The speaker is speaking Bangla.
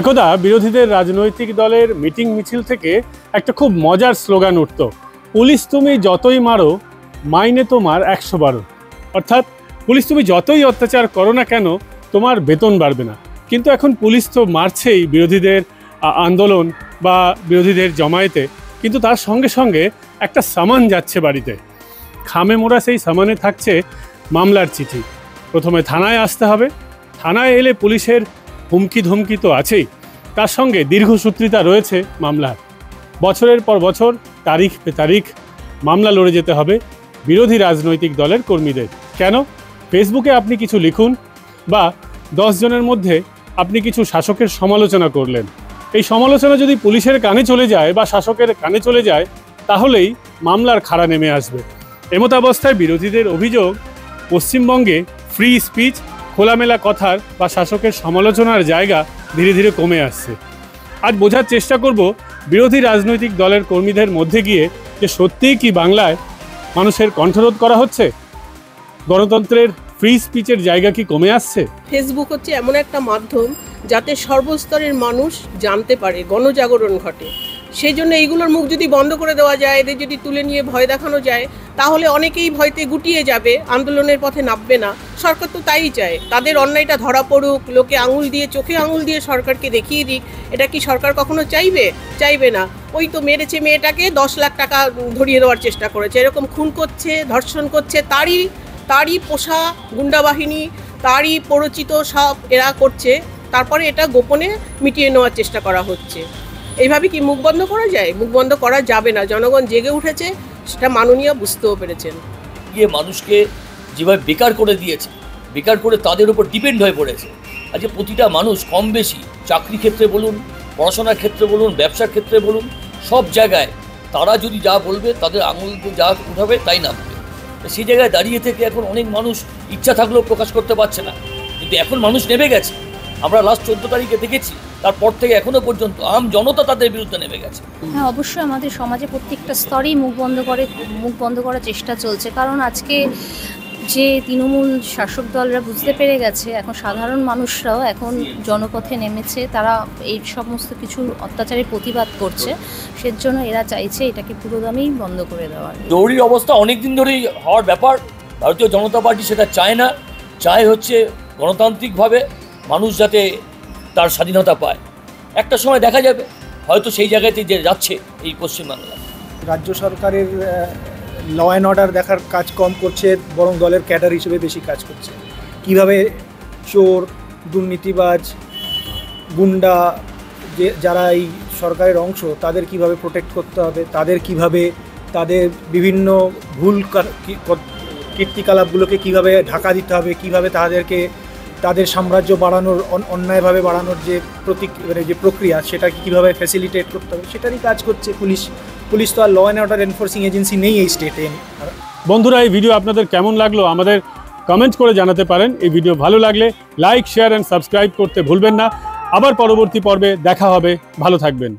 একদা বিরোধীদের রাজনৈতিক দলের মিটিং মিছিল থেকে একটা খুব মজার স্লোগান উঠত, পুলিশ তুমি যতই মারো মাইনে তোমার 112। অর্থাৎ পুলিশ তুমি যতই অত্যাচার করো না কেন তোমার বেতন বাড়বে না। কিন্তু এখন পুলিশ তো মারছেই বিরোধীদের আন্দোলন বা বিরোধীদের জমায়েতে, কিন্তু তার সঙ্গে সঙ্গে একটা সামান যাচ্ছে বাড়িতে। খামে মোড়া সেই সামানে থাকছে মামলার চিঠি। প্রথমে থানায় আসতে হবে, থানায় এলে পুলিশের হুমকি ধমকি তো আছেই, তার সঙ্গে দীর্ঘসূত্রিতা রয়েছে মামলার। বছরের পর বছর তারিখ পে তারিখ মামলা লড়ে যেতে হবে বিরোধী রাজনৈতিক দলের কর্মীদের। কেন? ফেসবুকে আপনি কিছু লিখুন বা 10 জনের মধ্যে আপনি কিছু শাসকের সমালোচনা করলেন, এই সমালোচনা যদি পুলিশের কানে চলে যায় বা শাসকের কানে চলে যায় তাহলেই মামলার খাড়া নেমে আসবে। এমতাবস্থায় বিরোধীদের অভিযোগ, পশ্চিমবঙ্গে ফ্রি স্পিচ, খোলামেলা কথার বা শাসকের সমালোচনার জায়গা ধীরে ধীরে কমে আসছে। আজ বোঝার চেষ্টা করব বিরোধী রাজনৈতিক দলের কর্মীদের মধ্যে গিয়ে যে সত্যিই কি বাংলায় মানুষের কণ্ঠরোধ করা হচ্ছে, গণতন্ত্রের ফ্রি স্পিচের জায়গা কি কমে আসছে। ফেসবুক হচ্ছে এমন একটা মাধ্যম যাতে সর্বস্তরের মানুষ জানতে পারে, গণজাগরণ ঘটে। সেই জন্য এইগুলোর মুখ যদি বন্ধ করে দেওয়া যায়, এদের যদি তুলে নিয়ে ভয় দেখানো যায়, তাহলে অনেকেই ভয়তে গুটিয়ে যাবে, আন্দোলনের পথে নামবে না। সরকার তো তাই চায়, তাদের অন্যায়টা ধরা পড়ুক, লোকে আঙুল দিয়ে, চোখে আঙুল দিয়ে সরকারকে দেখিয়ে দিক। এটা কি সরকার কখনো চাইবে না। ওই তো মেরেছে মেয়েটাকে, 10 লাখ টাকা ধরিয়ে দেওয়ার চেষ্টা করেছে, এরকম খুন করছে, ধর্ষণ করছে, তারই পোষা গুন্ডা বাহিনী, তারই পরিচিত সব এরা করছে। তারপরে এটা গোপনে মিটিয়ে নেওয়ার চেষ্টা করা হচ্ছে। এইভাবে কি মুখ বন্ধ করা যায়? মুখ বন্ধ করা যাবে না। জনগণ জেগে উঠেছে, সেটা মাননীয় বুঝতেও পেরেছেন। মানুষকে যেভাবে বেকার করে দিয়েছে, বেকার করে তাদের উপর ডিপেন্ড হয়ে পড়েছে। আজকে প্রতিটা মানুষ কম বেশি চাকরি ক্ষেত্রে বলুন, পড়াশোনার ক্ষেত্রে বলুন, ব্যবসার ক্ষেত্রে বলুন, সব জায়গায় তারা যদি যা বলবে, তাদের আঙুল যা উঠাবে তাই নামবে। সেই জায়গায় দাঁড়িয়ে থেকে এখন অনেক মানুষ ইচ্ছা থাকলেও প্রকাশ করতে পারছে না, কিন্তু এখন মানুষ নেমে গেছে। আমরা লাস্ট 14 তারিখে দেখেছি, তারপর থেকে এখনো পর্যন্ত আম জনতা তাদের বিরুদ্ধে নেমে গেছে। হ্যাঁ, অবশ্যই আমাদের সমাজে প্রত্যেকটা স্তরেই মুখ বন্ধ করার চেষ্টা চলছে। কারণ আজকে যে তৃণমূল শাসক দলরা বুঝতে পেরে গেছে, এখন সাধারণ মানুষরাও এখন জনপথে নেমেছে, তারা এই সমস্ত কিছু অত্যাচারের প্রতিবাদ করছে। সেজন্য এরা চাইছে এটাকে পুরোদমেই বন্ধ করে দেওয়ার। জরুরি অবস্থা অনেকদিন ধরেই হওয়ার ব্যাপার। ভারতীয় জনতা পার্টি সেটা চায় না, চায় হচ্ছে গণতান্ত্রিকভাবে মানুষ যাতে তার স্বাধীনতা পায়। একটা সময় দেখা যাবে হয়তো সেই জায়গাতে যে যাচ্ছে এই পশ্চিমবাংলা। রাজ্য সরকারের ল অ্যান্ড অর্ডার দেখার কাজ কম করছে, বরং দলের ক্যাডার হিসেবে বেশি কাজ করছে। কিভাবে চোর, দুর্নীতিবাজ, গুন্ডা, যারা এই সরকারের অংশ, তাদের কিভাবে প্রোটেক্ট করতে হবে, তাদের বিভিন্ন ভুল কীর্তিকলাপগুলোকে কিভাবে ঢাকা দিতে হবে, কিভাবে তাদের সাম্রাজ্য বাড়ানোর, অন্যায়ভাবে বাড়ানোর যে প্রক্রিয়া, সেটাকে কীভাবে ফ্যাসিলিটেট করতে হবে, সেটারই কাজ করছে পুলিশ। তো আর law and order enforcing agency নেই এই স্টেটে। বন্ধুরা, এই ভিডিও আপনাদের কেমন লাগলো আমাদের কমেন্ট করে জানাতে পারেন। এই ভিডিও ভালো লাগলে লাইক, শেয়ার অ্যান্ড সাবস্ক্রাইব করতে ভুলবেন না। আবার পরবর্তী পর্বে দেখা হবে। ভালো থাকবেন।